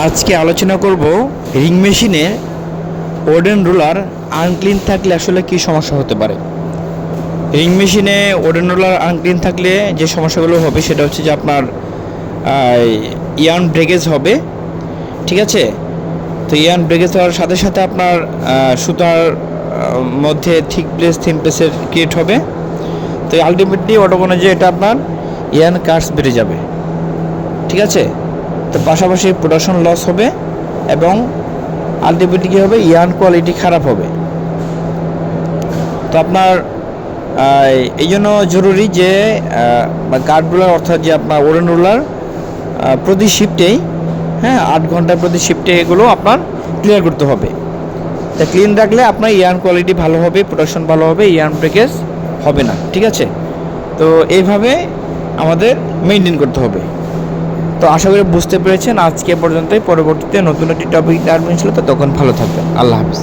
আজকে আলোচনা করব রিং মেশিনে ওডেন রোলার আনক্লিন থাকলে আসলে কী সমস্যা হতে পারে। রিং মেশিনে ওডেন রোলার আনক্লিন থাকলে যে সমস্যাগুলো হবে সেটা হচ্ছে যে আপনার ইয়ার্ন ব্রেকেজ হবে, ঠিক আছে। তো ইয়ার্ন ব্রেকেজ হওয়ার সাথে সাথে আপনার সুতার মধ্যে থিক প্লেস থিন প্লেসের ক্রিয়েট হবে। তো আলটিমেটলি অটোকোনে যে এটা আপনার ইয়ার্ন কাটস বেড়ে যাবে, ঠিক আছে। তো পাশাপাশি প্রোডাকশন লস হবে এবং আলটিমেটলি কী হবে, ইয়ার্ন কোয়ালিটি খারাপ হবে। তো আপনার এই জন্য জরুরি যে গার্ড রোলার অর্থাৎ যে আপনার ওডেন রোলার প্রতি শিফটেই 8 ঘন্টা প্রতি শিফটে এগুলো আপনার ক্লিয়ার করতে হবে। তা ক্লিন রাখলে আপনার ইয়ার্ন কোয়ালিটি ভালো হবে, প্রোডাকশন ভালো হবে, ইয়ার্ন ব্রেকেজ হবে না, ঠিক আছে। তো এইভাবে আমাদের মেনটেন করতে হবে। তো আশা করি বুঝতে পেরেছেন। আজকে পর্যন্তই, পরবর্তীতে নতুন একটি টপিক আসবেন ছিল, তো তখন ভালো থাকবেন। আল্লাহ হাফিজ।